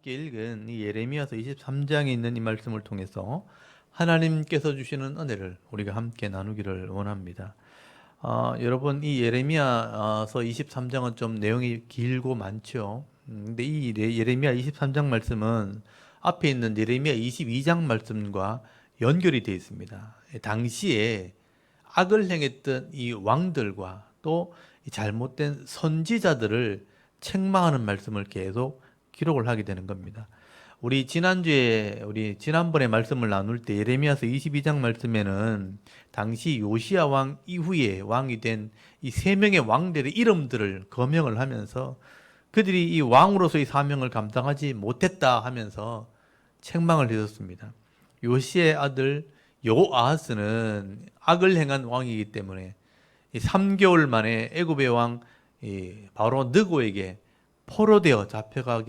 함께 읽은 이 예레미야서 23장에 있는 이 말씀을 통해서 하나님께서 주시는 은혜를 우리가 함께 나누기를 원합니다. 여러분, 이 예레미야서 23장은 좀 내용이 길고 많죠. 근데 이 예레미야 23장 말씀은 앞에 있는 예레미야 22장 말씀과 연결이 되어 있습니다. 당시에 악을 행했던 이 왕들과 또 이 잘못된 선지자들을 책망하는 말씀을 계속 기록을 하게 되는 겁니다. 우리 지난번에 말씀을 나눌 때 예레미야서 22장 말씀에는 당시 요시야 왕 이후에 왕이 된 이 세 명의 왕들의 이름들을 거명을 하면서 그들이 이 왕으로서의 사명을 감당하지 못했다 하면서 책망을 했었습니다. 요시의 아들 여호아하스는 악을 행한 왕이기 때문에 3개월 만에 애굽의 왕 바로 느고에게 포로되어 잡혀가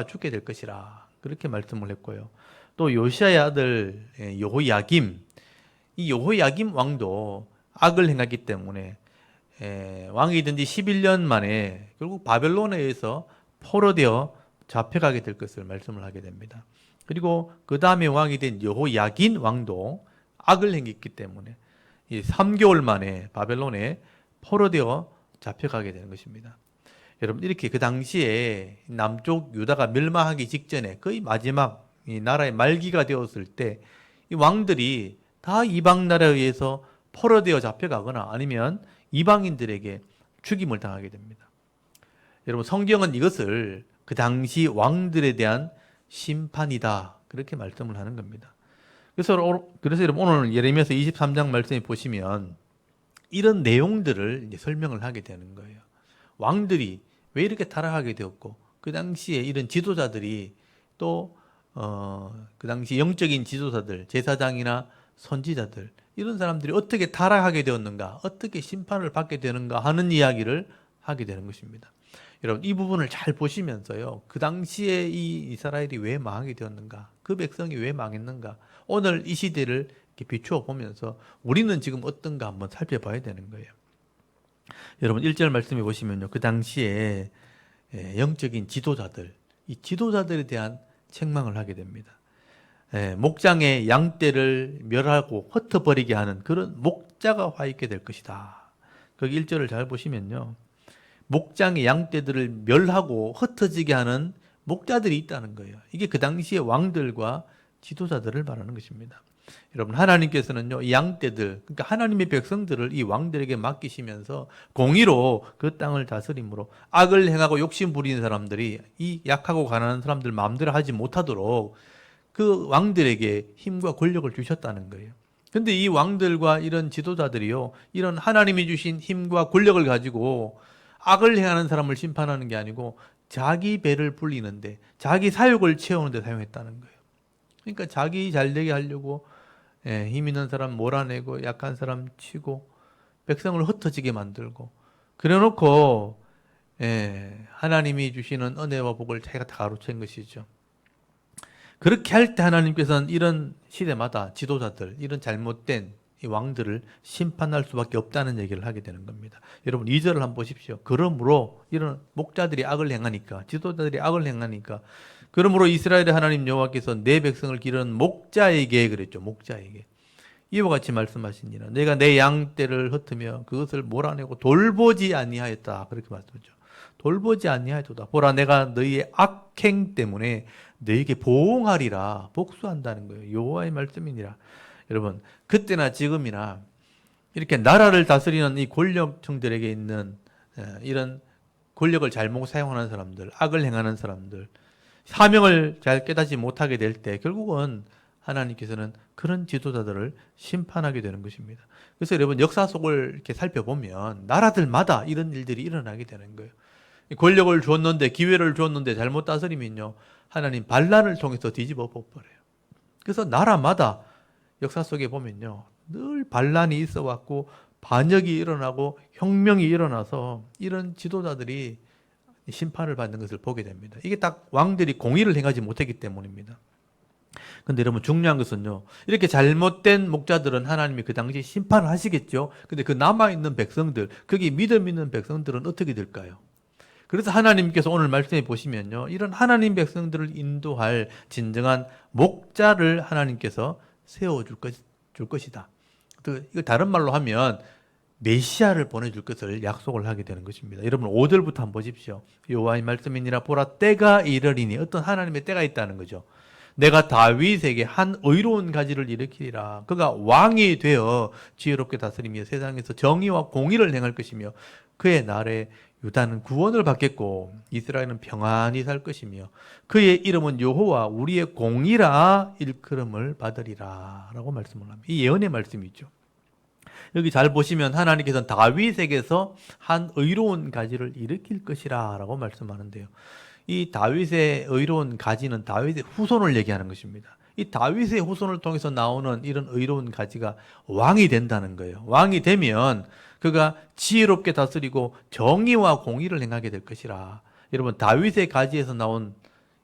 죽게 될 것이라 그렇게 말씀을 했고요. 또 요시야의 아들 여호야김, 이 여호야김 왕도 악을 행했기 때문에 왕이 된 지 11년 만에 결국 바벨론에 의해서 포로되어 잡혀가게 될 것을 말씀을 하게 됩니다. 그리고 그 다음에 왕이 된 여호야긴 왕도 악을 행했기 때문에 3개월 만에 바벨론에 포로되어 잡혀가게 되는 것입니다. 여러분, 이렇게 그 당시에 남쪽 유다가 멸망하기 직전에 거의 마지막 이 나라의 말기가 되었을 때 이 왕들이 다 이방 나라에 의해서 포로되어 잡혀가거나 아니면 이방인들에게 죽임을 당하게 됩니다. 여러분, 성경은 이것을 그 당시 왕들에 대한 심판이다 그렇게 말씀을 하는 겁니다. 그래서 여러분, 오늘 예레미야서 23장 말씀에 보시면 이런 내용들을 이제 설명을 하게 되는 거예요. 왕들이 왜 이렇게 타락하게 되었고, 그 당시에 이런 지도자들이 또 그 당시 영적인 지도자들, 제사장이나 선지자들, 이런 사람들이 어떻게 타락하게 되었는가, 어떻게 심판을 받게 되는가 하는 이야기를 하게 되는 것입니다. 여러분, 이 부분을 잘 보시면서요, 그 당시에 이 이스라엘이 왜 망하게 되었는가, 그 백성이 왜 망했는가, 오늘 이 시대를 이렇게 비추어 보면서 우리는 지금 어떤가 한번 살펴봐야 되는 거예요. 여러분, 1절 말씀해 보시면요, 그 당시에 영적인 지도자들, 이 지도자들에 대한 책망을 하게 됩니다. 목장의 양떼를 멸하고 흩어버리게 하는 그런 목자가 화 있게 될 것이다. 거기 1절을 잘 보시면요, 목장의 양떼들을 멸하고 흩어지게 하는 목자들이 있다는 거예요. 이게 그 당시의 왕들과 지도자들을 말하는 것입니다. 여러분, 하나님께서는요, 이 양떼들, 그러니까 하나님의 백성들을 이 왕들에게 맡기시면서 공의로 그 땅을 다스림으로 악을 행하고 욕심 부리는 사람들이 이 약하고 가난한 사람들 마음대로 하지 못하도록 그 왕들에게 힘과 권력을 주셨다는 거예요. 근데 이 왕들과 이런 지도자들이요, 이런 하나님이 주신 힘과 권력을 가지고 악을 행하는 사람을 심판하는 게 아니고 자기 배를 불리는데, 자기 사욕을 채우는 데 사용했다는 거예요. 그러니까 자기 잘되게 하려고 힘 있는 사람 몰아내고 약한 사람 치고 백성을 흩어지게 만들고 그래놓고 하나님이 주시는 은혜와 복을 자기가 다 가로챈 것이죠. 그렇게 할 때 하나님께서는 이런 시대마다 지도자들, 이런 잘못된 이 왕들을 심판할 수밖에 없다는 얘기를 하게 되는 겁니다. 여러분, 2절을 한번 보십시오. 그러므로 이런 목자들이 악을 행하니까, 지도자들이 악을 행하니까, 그러므로 이스라엘의 하나님 여호와께서 내 백성을 기르는 목자에게 그랬죠. 목자에게 이와 같이 말씀하시니라. 내가 내 양떼를 흩으며 그것을 몰아내고 돌보지 아니하였다. 그렇게 말씀하죠. 돌보지 아니하였도다. 보라, 내가 너희의 악행 때문에 너희에게 보응하리라. 복수한다는 거예요. 여호와의 말씀이니라. 여러분, 그때나 지금이나 이렇게 나라를 다스리는 이 권력층들에게 있는 이런 권력을 잘못 사용하는 사람들, 악을 행하는 사람들, 사명을 잘 깨닫지 못하게 될 때 결국은 하나님께서는 그런 지도자들을 심판하게 되는 것입니다. 그래서 여러분, 역사 속을 이렇게 살펴보면 나라들마다 이런 일들이 일어나게 되는 거예요. 권력을 줬는데, 기회를 줬는데 잘못 다스리면요, 하나님 반란을 통해서 뒤집어 버려요. 그래서 나라마다 역사 속에 보면요, 늘 반란이 있어 왔고 반역이 일어나고 혁명이 일어나서 이런 지도자들이 심판을 받는 것을 보게 됩니다. 이게 딱 왕들이 공의를 행하지 못했기 때문입니다. 근데 여러분, 중요한 것은요, 이렇게 잘못된 목자들은 하나님이 그 당시 심판을 하시겠죠. 근데 그 남아있는 백성들, 거기 믿음 있는 백성들은 어떻게 될까요? 그래서 하나님께서 오늘 말씀해 보시면요, 이런 하나님 백성들을 인도할 진정한 목자를 하나님께서 세워줄 것이다. 이거 다른 말로 하면 메시아를 보내줄 것을 약속을 하게 되는 것입니다. 여러분 5절부터 한번 보십시오. 여호와의 말씀이니라 보라 때가 이르리니, 어떤 하나님의 때가 있다는 거죠. 내가 다윗에게 한 의로운 가지를 일으키리라. 그가 왕이 되어 지혜롭게 다스리며 세상에서 정의와 공의를 행할 것이며 그의 날에 유다는 구원을 받겠고 이스라엘은 평안히 살 것이며 그의 이름은 여호와 우리의 공이라 일컬음을 받으리라 라고 말씀을 합니다. 이 예언의 말씀이죠. 여기 잘 보시면 하나님께서는 다윗에게서 한 의로운 가지를 일으킬 것이라 라고 말씀하는데요. 이 다윗의 의로운 가지는 다윗의 후손을 얘기하는 것입니다. 이 다윗의 후손을 통해서 나오는 이런 의로운 가지가 왕이 된다는 거예요. 왕이 되면 그가 지혜롭게 다스리고 정의와 공의를 행하게 될 것이라. 여러분 다윗의 가지에서 나온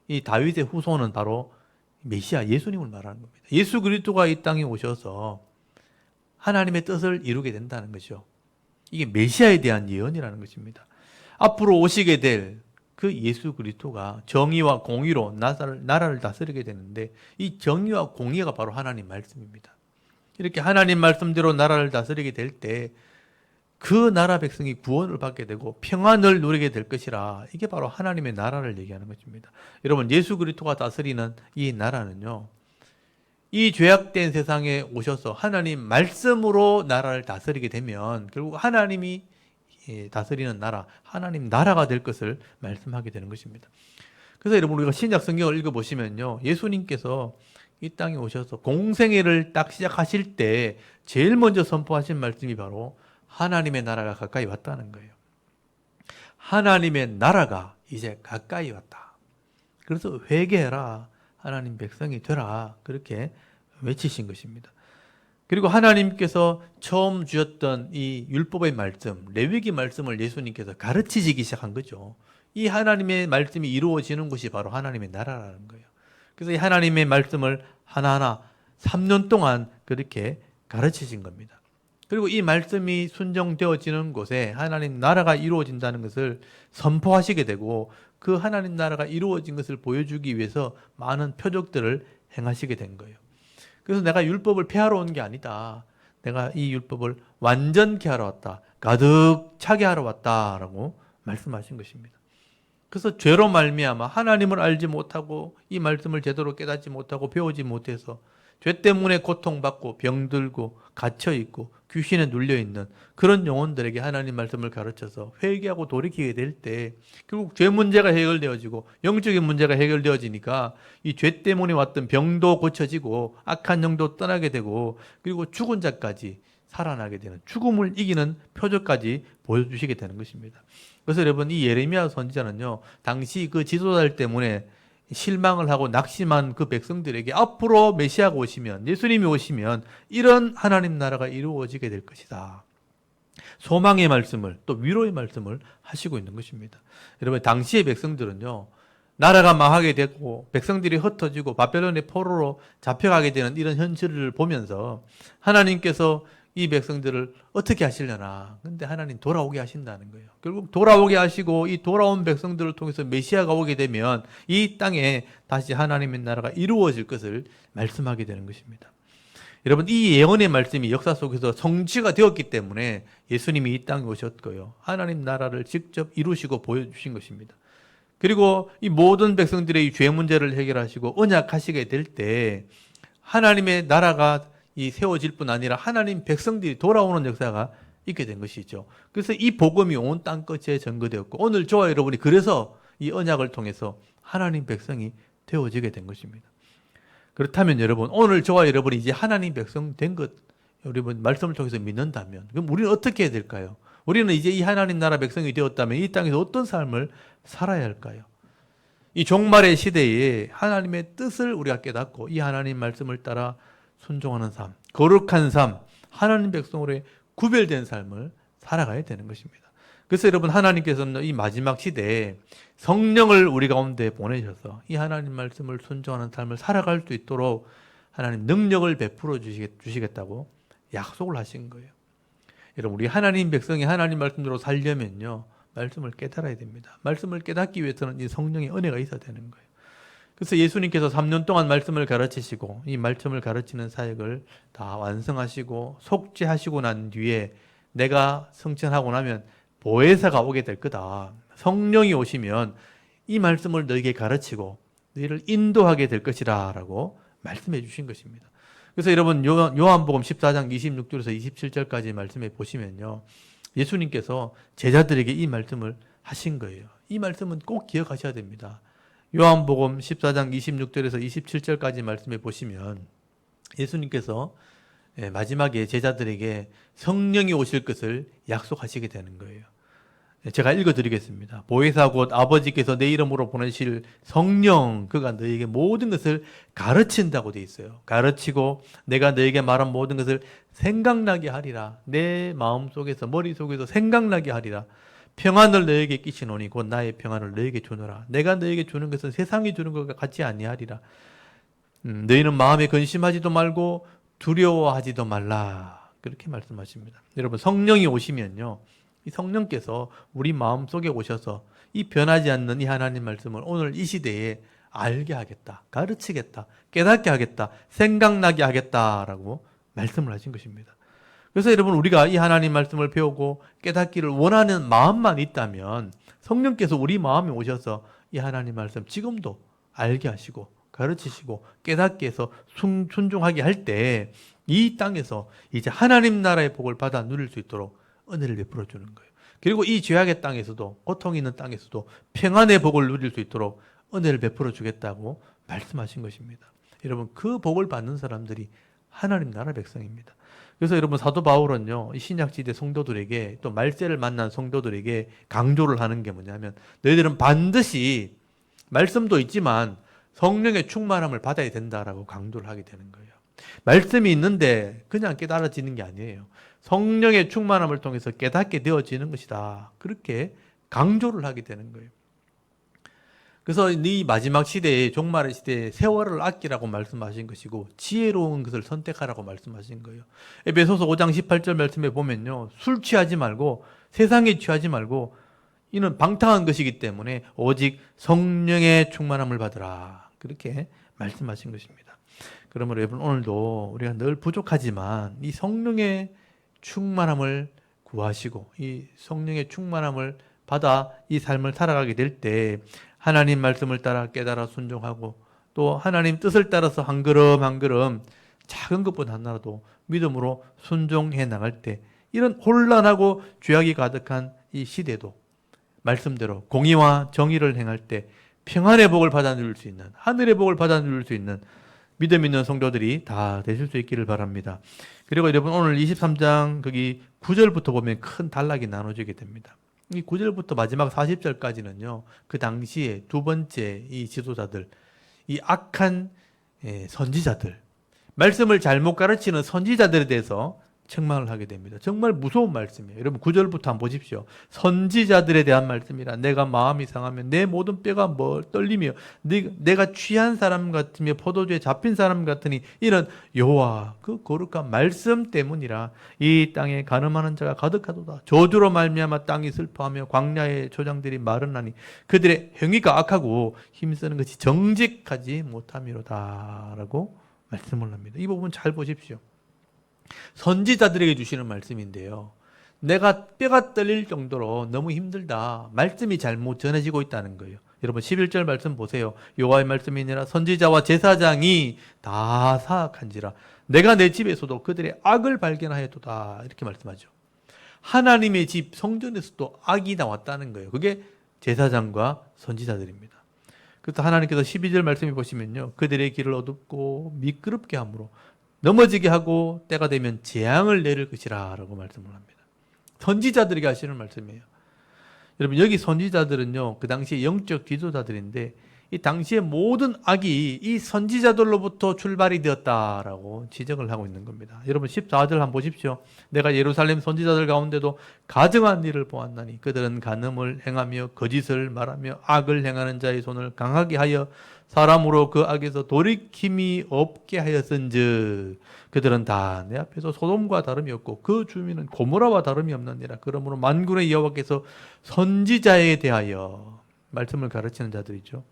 이 다윗의 후손은 바로 메시아 예수님을 말하는 겁니다. 예수 그리스도가 이 땅에 오셔서 하나님의 뜻을 이루게 된다는 거죠. 이게 메시아에 대한 예언이라는 것입니다. 앞으로 오시게 될 그 예수 그리스도가 정의와 공의로 나라를 다스리게 되는데 이 정의와 공의가 바로 하나님 말씀입니다. 이렇게 하나님 말씀대로 나라를 다스리게 될 때 그 나라 백성이 구원을 받게 되고 평안을 누리게 될 것이라. 이게 바로 하나님의 나라를 얘기하는 것입니다. 여러분 예수 그리스도가 다스리는 이 나라는요, 이 죄악된 세상에 오셔서 하나님 말씀으로 나라를 다스리게 되면 결국 하나님이 다스리는 나라, 하나님 나라가 될 것을 말씀하게 되는 것입니다. 그래서 여러분 우리가 신약 성경을 읽어보시면요, 예수님께서 이 땅에 오셔서 공생애를 딱 시작하실 때 제일 먼저 선포하신 말씀이 바로 하나님의 나라가 가까이 왔다는 거예요. 하나님의 나라가 이제 가까이 왔다. 그래서 회개해라, 하나님 백성이 되라, 그렇게 외치신 것입니다. 그리고 하나님께서 처음 주셨던 이 율법의 말씀, 레위기 말씀을 예수님께서 가르치시기 시작한 거죠. 이 하나님의 말씀이 이루어지는 것이 바로 하나님의 나라라는 거예요. 그래서 이 하나님의 말씀을 하나하나 3년 동안 그렇게 가르치신 겁니다. 그리고 이 말씀이 순종되어지는 곳에 하나님 나라가 이루어진다는 것을 선포하시게 되고 그 하나님 나라가 이루어진 것을 보여주기 위해서 많은 표적들을 행하시게 된 거예요. 그래서 내가 율법을 폐하러 온 게 아니다. 내가 이 율법을 완전케 하러 왔다. 가득 차게 하러 왔다라고 말씀하신 것입니다. 그래서 죄로 말미암아 하나님을 알지 못하고 이 말씀을 제대로 깨닫지 못하고 배우지 못해서 죄 때문에 고통받고 병들고 갇혀있고 귀신에 눌려있는 그런 영혼들에게 하나님 말씀을 가르쳐서 회개하고 돌이키게 될 때 결국 죄 문제가 해결되어지고 영적인 문제가 해결되어지니까 이 죄 때문에 왔던 병도 고쳐지고 악한 영도 떠나게 되고 그리고 죽은 자까지 살아나게 되는, 죽음을 이기는 표적까지 보여주시게 되는 것입니다. 그래서 여러분 이 예레미야 선지자는요, 당시 그 지도자들 때문에 실망을 하고 낙심한 그 백성들에게 앞으로 메시아가 오시면, 예수님이 오시면 이런 하나님 나라가 이루어지게 될 것이다, 소망의 말씀을, 또 위로의 말씀을 하시고 있는 것입니다. 여러분 당시의 백성들은요, 나라가 망하게 되고 백성들이 흩어지고 바벨론의 포로로 잡혀가게 되는 이런 현실을 보면서 하나님께서 이 백성들을 어떻게 하시려나. 근데 하나님 돌아오게 하신다는 거예요. 결국 돌아오게 하시고 이 돌아온 백성들을 통해서 메시아가 오게 되면 이 땅에 다시 하나님의 나라가 이루어질 것을 말씀하게 되는 것입니다. 여러분 이 예언의 말씀이 역사 속에서 성취가 되었기 때문에 예수님이 이 땅에 오셨고요, 하나님 나라를 직접 이루시고 보여주신 것입니다. 그리고 이 모든 백성들의 죄 문제를 해결하시고 언약하시게 될 때 하나님의 나라가 이 세워질 뿐 아니라 하나님 백성들이 돌아오는 역사가 있게 된 것이죠. 그래서 이 복음이 온 땅끝에 전거되었고 오늘 저와 여러분이 그래서 이 언약을 통해서 하나님 백성이 되어지게 된 것입니다. 그렇다면 여러분 오늘 저와 여러분이 이제 하나님 백성 된 것, 여러분 말씀을 통해서 믿는다면 그럼 우리는 어떻게 해야 될까요? 우리는 이제 이 하나님 나라 백성이 되었다면 이 땅에서 어떤 삶을 살아야 할까요? 이 종말의 시대에 하나님의 뜻을 우리가 깨닫고 이 하나님 말씀을 따라 순종하는 삶, 거룩한 삶, 하나님 백성으로의 구별된 삶을 살아가야 되는 것입니다. 그래서 여러분 하나님께서는 이 마지막 시대에 성령을 우리 가운데 보내셔서 이 하나님 말씀을 순종하는 삶을 살아갈 수 있도록 하나님 능력을 베풀어 주시겠다고 약속을 하신 거예요. 여러분 우리 하나님 백성이 하나님 말씀대로 살려면요, 말씀을 깨달아야 됩니다. 말씀을 깨닫기 위해서는 이 성령의 은혜가 있어야 되는 거예요. 그래서 예수님께서 3년 동안 말씀을 가르치시고 이 말씀을 가르치는 사역을 다 완성하시고 속죄하시고 난 뒤에 내가 승천하고 나면 보혜사가 오게 될 거다. 성령이 오시면 이 말씀을 너에게 가르치고 너희를 인도하게 될 것이라 라고 말씀해 주신 것입니다. 그래서 여러분 요한복음 14장 26절에서 27절까지 말씀해 보시면요. 예수님께서 제자들에게 이 말씀을 하신 거예요. 이 말씀은 꼭 기억하셔야 됩니다. 요한복음 14장 26절에서 27절까지 말씀해 보시면 예수님께서 마지막에 제자들에게 성령이 오실 것을 약속하시게 되는 거예요. 제가 읽어드리겠습니다. 보혜사 곧 아버지께서 내 이름으로 보내실 성령, 그가 너에게 모든 것을 가르친다고 돼 있어요. 가르치고 내가 너에게 말한 모든 것을 생각나게 하리라. 내 마음속에서 머릿속에서 생각나게 하리라. 평안을 너에게 끼치노니 곧 나의 평안을 너에게 주노라. 내가 너에게 주는 것은 세상이 주는 것과 같지 아니하리라. 너희는 마음에 근심하지도 말고 두려워하지도 말라. 그렇게 말씀하십니다. 여러분, 성령이 오시면요, 이 성령께서 우리 마음속에 오셔서 이 변하지 않는 이 하나님 말씀을 오늘 이 시대에 알게 하겠다, 가르치겠다, 깨닫게 하겠다, 생각나게 하겠다라고 말씀을 하신 것입니다. 그래서 여러분, 우리가 이 하나님 말씀을 배우고 깨닫기를 원하는 마음만 있다면 성령께서 우리 마음에 오셔서 이 하나님 말씀 지금도 알게 하시고 가르치시고 깨닫게 해서 순종하게 할 때 이 땅에서 이제 하나님 나라의 복을 받아 누릴 수 있도록 은혜를 베풀어 주는 거예요. 그리고 이 죄악의 땅에서도, 고통 있는 땅에서도 평안의 복을 누릴 수 있도록 은혜를 베풀어 주겠다고 말씀하신 것입니다. 여러분, 그 복을 받는 사람들이 하나님 나라 백성입니다. 그래서 여러분, 사도 바울은요, 이 신약시대 성도들에게, 또 말세를 만난 성도들에게 강조를 하는 게 뭐냐면, 너희들은 반드시 말씀도 있지만 성령의 충만함을 받아야 된다라고 강조를 하게 되는 거예요. 말씀이 있는데 그냥 깨달아지는 게 아니에요. 성령의 충만함을 통해서 깨닫게 되어지는 것이다. 그렇게 강조를 하게 되는 거예요. 그래서 이 마지막 시대에, 종말의 시대에 세월을 아끼라고 말씀하신 것이고 지혜로운 것을 선택하라고 말씀하신 거예요. 에베소서 5장 18절 말씀에 보면요, 술 취하지 말고 세상에 취하지 말고 이는 방탕한 것이기 때문에 오직 성령의 충만함을 받으라. 그렇게 말씀하신 것입니다. 그러므로 여러분, 오늘도 우리가 늘 부족하지만 이 성령의 충만함을 구하시고 이 성령의 충만함을 받아 이 삶을 살아가게 될 때 하나님 말씀을 따라 깨달아 순종하고 또 하나님 뜻을 따라서 한 걸음 한 걸음 작은 것보다 하나라도 믿음으로 순종해 나갈 때 이런 혼란하고 죄악이 가득한 이 시대도 말씀대로 공의와 정의를 행할 때 평안의 복을 받아 누릴 수 있는, 하늘의 복을 받아 누릴 수 있는 믿음 있는 성도들이 다 되실 수 있기를 바랍니다. 그리고 여러분, 오늘 23장 거기 9절부터 보면 큰 단락이 나눠지게 됩니다. 이 9절부터 마지막 40절까지는요, 그 당시에 두 번째 이 지도자들, 이 악한 선지자들, 말씀을 잘못 가르치는 선지자들에 대해서 책망을 하게 됩니다. 정말 무서운 말씀이에요. 여러분, 9절부터 한번 보십시오. 선지자들에 대한 말씀이라. 내가 마음이 상하면 내 모든 뼈가 떨리며 내가 취한 사람 같으며 포도주에 잡힌 사람 같으니 이는 여호와 그 거룩한 말씀 때문이라. 이 땅에 간음하는 자가 가득하도다. 저주로 말미암아 땅이 슬퍼하며 광야의 조장들이 마르나니 그들의 행위가 악하고 힘쓰는 것이 정직하지 못함이로다 라고 말씀을 합니다. 이 부분 잘 보십시오. 선지자들에게 주시는 말씀인데요, 내가 뼈가 떨릴 정도로 너무 힘들다, 말씀이 잘못 전해지고 있다는 거예요. 여러분, 11절 말씀 보세요. 여호와의 말씀이니라 선지자와 제사장이 다 사악한지라 내가 내 집에서도 그들의 악을 발견하였도다. 이렇게 말씀하죠. 하나님의 집 성전에서도 악이 나왔다는 거예요. 그게 제사장과 선지자들입니다. 그래서 하나님께서 12절 말씀해 보시면요, 그들의 길을 어둡고 미끄럽게 함으로 넘어지게 하고 때가 되면 재앙을 내릴 것이라 라고 말씀을 합니다. 선지자들에게 하시는 말씀이에요. 여러분, 여기 선지자들은요, 그 당시에 영적 지도자들인데 이 당시에 모든 악이 이 선지자들로부터 출발이 되었다라고 지적을 하고 있는 겁니다. 여러분, 14절 한번 보십시오. 내가 예루살렘 선지자들 가운데도 가증한 일을 보았나니 그들은 간음을 행하며 거짓을 말하며 악을 행하는 자의 손을 강하게 하여 사람으로 그 악에서 돌이킴이 없게 하였은즉 그들은 다 내 앞에서 소돔과 다름이 없고 그 주민은 고모라와 다름이 없느니라. 그러므로 만군의 여호와께서 선지자에 대하여 말씀을 가르치는 자들이죠.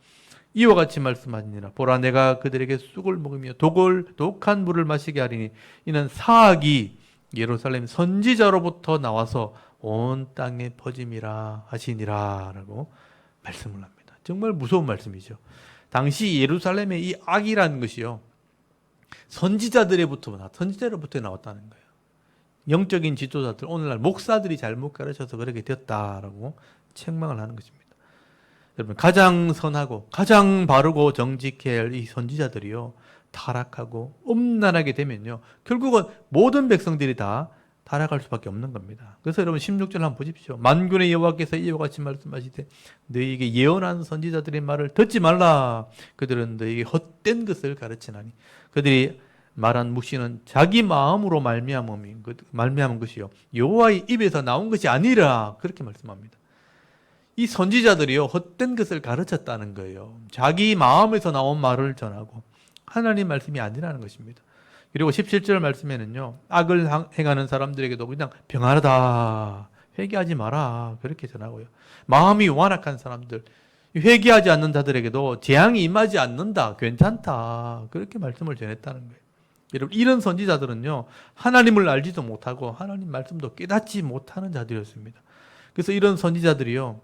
이와 같이 말씀하시니라. 보라, 내가 그들에게 쑥을 먹으며 독한 물을 마시게 하리니 이는 사악이 예루살렘 선지자로부터 나와서 온 땅에 퍼짐이라 하시니라 라고 말씀을 합니다. 정말 무서운 말씀이죠. 당시 예루살렘의 이 악이라는 것이요, 선지자로부터 나왔다는 거예요. 영적인 지도자들, 오늘날 목사들이 잘못 가르쳐서 그렇게 되었다라고 책망을 하는 것입니다. 여러분, 가장 선하고 가장 바르고 정직해야 할 이 선지자들이요, 타락하고 음란하게 되면요, 결국은 모든 백성들이 다 타락할 수밖에 없는 겁니다. 그래서 여러분 16절 한번 보십시오. 만군의 여호와께서 이와 같이 말씀하시되 너희에게 예언한 선지자들의 말을 듣지 말라. 그들은 너희에게 헛된 것을 가르치나니 그들이 말한 묵시는 자기 마음으로 말미암은 것이요 여호와의 입에서 나온 것이 아니라, 그렇게 말씀합니다. 이 선지자들이요, 헛된 것을 가르쳤다는 거예요. 자기 마음에서 나온 말을 전하고 하나님 말씀이 아니라는 것입니다. 그리고 17절 말씀에는요, 악을 행하는 사람들에게도 그냥 평안하다, 회개하지 마라, 그렇게 전하고요. 마음이 완악한 사람들, 회개하지 않는 자들에게도 재앙이 임하지 않는다, 괜찮다, 그렇게 말씀을 전했다는 거예요. 여러분, 이런 선지자들은요, 하나님을 알지도 못하고 하나님 말씀도 깨닫지 못하는 자들이었습니다. 그래서 이런 선지자들이요,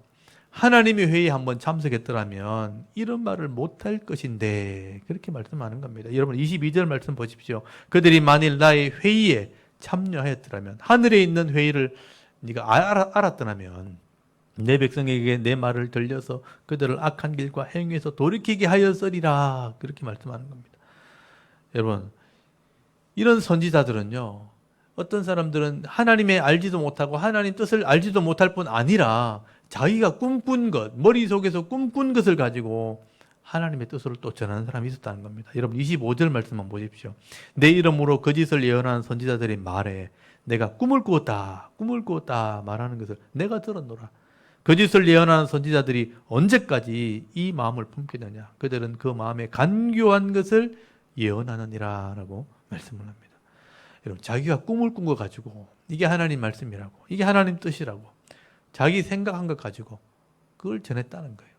하나님의 회의에 한번 참석했더라면 이런 말을 못할 것인데, 그렇게 말씀하는 겁니다. 여러분 22절 말씀 보십시오. 그들이 만일 나의 회의에 참여하였더라면, 하늘에 있는 회의를 네가 알았더라면 내 백성에게 내 말을 들려서 그들을 악한 길과 행위에서 돌이키게 하였으리라, 그렇게 말씀하는 겁니다. 여러분, 이런 선지자들은요, 어떤 사람들은 하나님의 알지도 못하고 하나님 뜻을 알지도 못할 뿐 아니라 자기가 꿈꾼 것, 머릿속에서 꿈꾼 것을 가지고 하나님의 뜻을 또 전하는 사람이 있었다는 겁니다. 여러분 25절 말씀만 보십시오. 내 이름으로 거짓을 예언하는 선지자들이 말해 내가 꿈을 꾸었다 말하는 것을 내가 들었노라. 거짓을 예언하는 선지자들이 언제까지 이 마음을 품게 되냐? 그들은 그 마음에 간교한 것을 예언하느니라 라고 말씀을 합니다. 여러분, 자기가 꿈을 꾼 거 가지고 이게 하나님 말씀이라고, 이게 하나님 뜻이라고 자기 생각한 것 가지고 그걸 전했다는 거예요.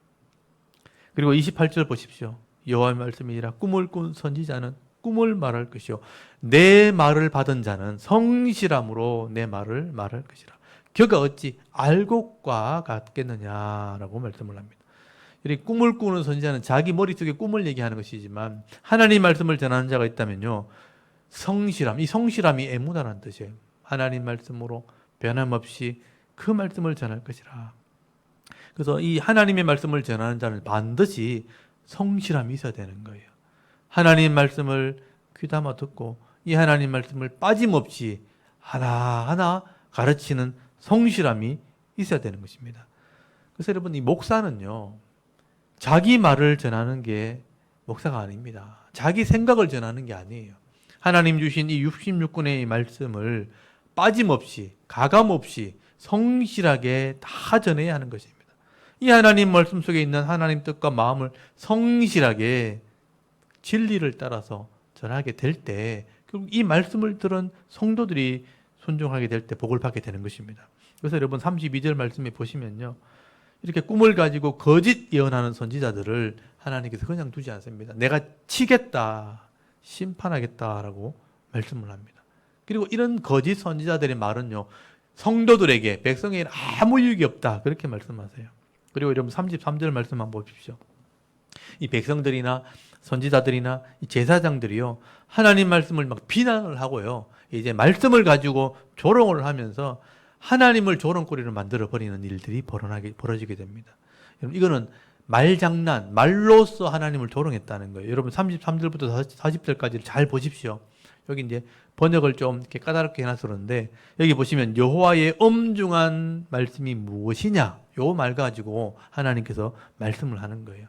그리고 28절 보십시오. 여호와의 말씀이니라. 꿈을 꾼 선지자는 꿈을 말할 것이요 내 말을 받은 자는 성실함으로 내 말을 말할 것이라. 그가 어찌 알곡과 같겠느냐라고 말씀을 합니다. 이 꿈을 꾸는 선지자는 자기 머릿속에 꿈을 얘기하는 것이지만, 하나님 말씀을 전하는 자가 있다면요, 성실함, 이 성실함이 에무다라는 뜻이에요. 하나님 말씀으로 변함없이 그 말씀을 전할 것이라. 그래서 이 하나님의 말씀을 전하는 자는 반드시 성실함이 있어야 되는 거예요. 하나님 말씀을 귀담아 듣고 이 하나님 말씀을 빠짐없이 하나하나 가르치는 성실함이 있어야 되는 것입니다. 그래서 여러분, 이 목사는요, 자기 말을 전하는 게 목사가 아닙니다. 자기 생각을 전하는 게 아니에요. 하나님 주신 이 66권의 말씀을 빠짐없이 가감없이 성실하게 다 전해야 하는 것입니다. 이 하나님 말씀 속에 있는 하나님 뜻과 마음을 성실하게 진리를 따라서 전하게 될 때, 결국 이 말씀을 들은 성도들이 순종하게 될 때 복을 받게 되는 것입니다. 그래서 여러분 32절 말씀에 보시면요, 이렇게 꿈을 가지고 거짓 예언하는 선지자들을 하나님께서 그냥 두지 않습니다. 내가 치겠다, 심판하겠다라고 말씀을 합니다. 그리고 이런 거짓 선지자들의 말은요, 성도들에게, 백성에게 아무 유익이 없다, 그렇게 말씀하세요. 그리고 여러분 33절 말씀만 보십시오. 이 백성들이나 선지자들이나 이 제사장들이요, 하나님 말씀을 막 비난을 하고요, 이제 말씀을 가지고 조롱을 하면서 하나님을 조롱거리로 만들어 버리는 일들이 벌어지게 됩니다. 여러분, 이거는 말장난, 말로써 하나님을 조롱했다는 거예요. 여러분 33절부터 40절까지를 잘 보십시오. 여기 이제 번역을 좀 이렇게 까다롭게 해놔서 그러는데, 여기 보시면 여호와의 엄중한 말씀이 무엇이냐, 요 말 가지고 하나님께서 말씀을 하는 거예요.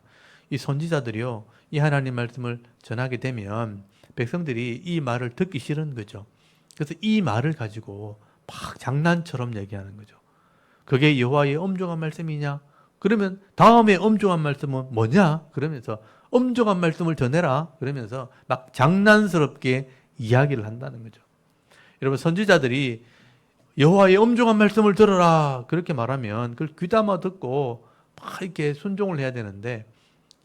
이 선지자들이요, 이 하나님 말씀을 전하게 되면 백성들이 이 말을 듣기 싫은 거죠. 그래서 이 말을 가지고 막 장난처럼 얘기하는 거죠. 그게 여호와의 엄중한 말씀이냐? 그러면 다음에 엄중한 말씀은 뭐냐? 그러면서 엄중한 말씀을 전해라. 그러면서 막 장난스럽게 이야기를 한다는 거죠. 여러분, 선지자들이 여호와의 엄중한 말씀을 들어라 그렇게 말하면 그걸 귀담아 듣고 막 이렇게 순종을 해야 되는데,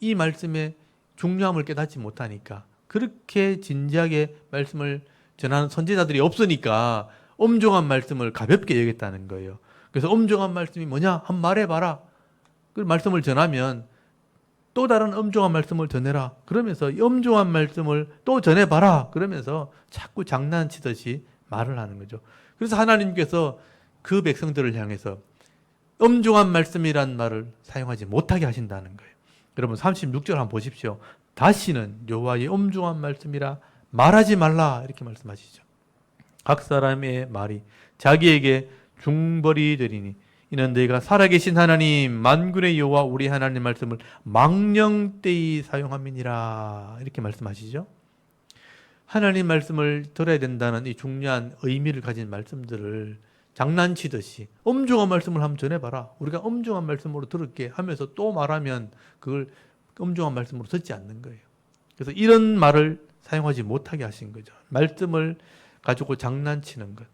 이 말씀의 중요함을 깨닫지 못하니까, 그렇게 진지하게 말씀을 전하는 선지자들이 없으니까 엄중한 말씀을 가볍게 여겼다는 거예요. 그래서 엄중한 말씀이 뭐냐? 한번 말해봐라. 그 말씀을 전하면 또 다른 엄중한 말씀을 전해라. 그러면서 이 엄중한 말씀을 또 전해봐라. 그러면서 자꾸 장난치듯이 말을 하는 거죠. 그래서 하나님께서 그 백성들을 향해서 엄중한 말씀이란 말을 사용하지 못하게 하신다는 거예요. 여러분 36절 한번 보십시오. 다시는 여호와의 엄중한 말씀이라 말하지 말라 이렇게 말씀하시죠. 각 사람의 말이 자기에게 중벌이 되리니 이는 너희가 살아계신 하나님 만군의 여호와 우리 하나님 말씀을 망령되이 사용함이니라 이렇게 말씀하시죠. 하나님 말씀을 들어야 된다는 이 중요한 의미를 가진 말씀들을 장난치듯이 엄중한 말씀을 한번 전해봐라. 우리가 엄중한 말씀으로 들을게 하면서 또 말하면 그걸 엄중한 말씀으로 듣지 않는 거예요. 그래서 이런 말을 사용하지 못하게 하신 거죠. 말씀을 가지고 장난치는 것.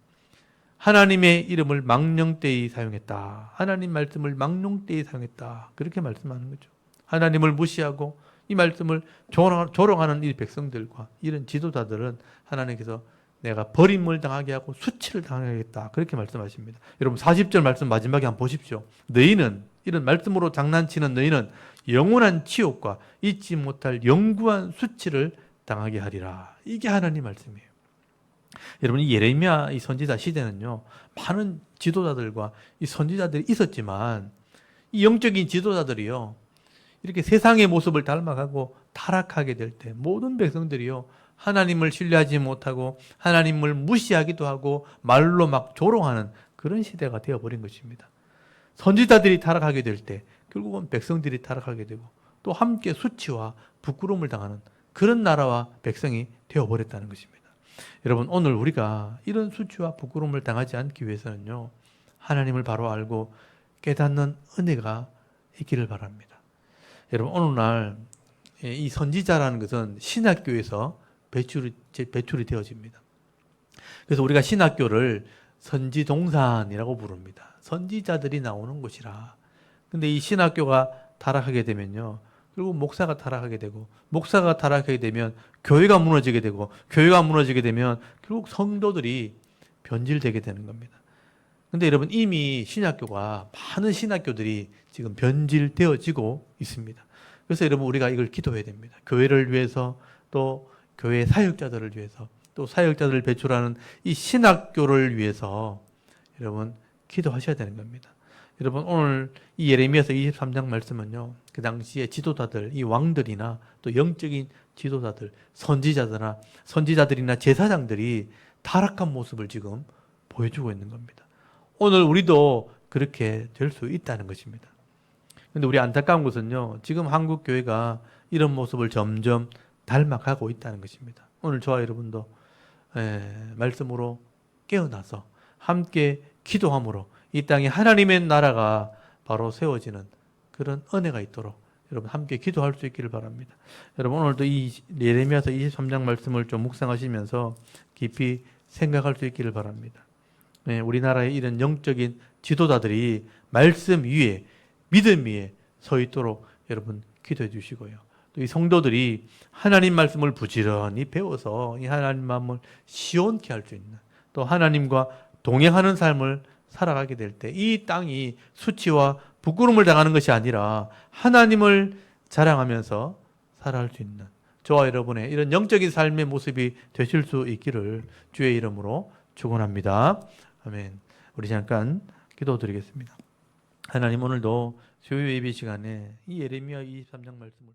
하나님의 이름을 망령되이 사용했다. 하나님 말씀을 망령되이 사용했다. 그렇게 말씀하는 거죠. 하나님을 무시하고 이 말씀을 조롱하는 이 백성들과 이런 지도자들은 하나님께서 내가 버림을 당하게 하고 수치를 당하겠다. 그렇게 말씀하십니다. 여러분 40절 말씀 마지막에 한번 보십시오. 너희는 이런 말씀으로 장난치는 너희는 영원한 치욕과 잊지 못할 영구한 수치를 당하게 하리라. 이게 하나님 말씀이에요. 여러분 이 예레미야 이 선지자 시대는요, 많은 지도자들과 이 선지자들이 있었지만 이 영적인 지도자들이요, 이렇게 세상의 모습을 닮아가고 타락하게 될 때 모든 백성들이요, 하나님을 신뢰하지 못하고 하나님을 무시하기도 하고 말로 막 조롱하는 그런 시대가 되어버린 것입니다. 선지자들이 타락하게 될 때 결국은 백성들이 타락하게 되고 또 함께 수치와 부끄러움을 당하는 그런 나라와 백성이 되어버렸다는 것입니다. 여러분 오늘 우리가 이런 수치와 부끄러움을 당하지 않기 위해서는요, 하나님을 바로 알고 깨닫는 은혜가 있기를 바랍니다. 여러분 오늘날 이 선지자라는 것은 신학교에서 배출이 되어집니다. 그래서 우리가 신학교를 선지동산이라고 부릅니다. 선지자들이 나오는 곳이라. 근데 이 신학교가 타락하게 되면요, 결국 목사가 타락하게 되고, 목사가 타락하게 되면 교회가 무너지게 되고, 교회가 무너지게 되면 결국 성도들이 변질되게 되는 겁니다. 근데 여러분 이미 신학교가, 많은 신학교들이 지금 변질되어지고 있습니다. 그래서 여러분 우리가 이걸 기도해야 됩니다. 교회를 위해서, 또 교회 사역자들을 위해서, 또 사역자들을 배출하는 이 신학교를 위해서 여러분 기도하셔야 되는 겁니다. 여러분 오늘 이 예레미야서 23장 말씀은요, 그 당시에 지도자들, 이 왕들이나 또 영적인 지도자들, 선지자들이나 제사장들이 타락한 모습을 지금 보여주고 있는 겁니다. 오늘 우리도 그렇게 될 수 있다는 것입니다. 그런데 우리 안타까운 것은요, 지금 한국 교회가 이런 모습을 점점 닮아가고 있다는 것입니다. 오늘 저와 여러분도 말씀으로 깨어나서 함께 기도함으로 이 땅에 하나님의 나라가 바로 세워지는 그런 은혜가 있도록 여러분 함께 기도할 수 있기를 바랍니다. 여러분 오늘도 이 예레미야서 23장 말씀을 좀 묵상하시면서 깊이 생각할 수 있기를 바랍니다. 우리나라의 이런 영적인 지도자들이 말씀 위에, 믿음 위에 서 있도록 여러분 기도해 주시고요. 또 이 성도들이 하나님 말씀을 부지런히 배워서 이 하나님 마음을 시원케 할 수 있는, 또 하나님과 동행하는 삶을 살아가게 될 때 이 땅이 수치와 부끄러움을 당하는 것이 아니라 하나님을 자랑하면서 살아갈 수 있는 저와 여러분의 이런 영적인 삶의 모습이 되실 수 있기를 주의 이름으로 축원합니다. 아멘. 우리 잠깐 기도드리겠습니다. 하나님 오늘도 수요 예배 시간에 이 예레미야 23장 말씀을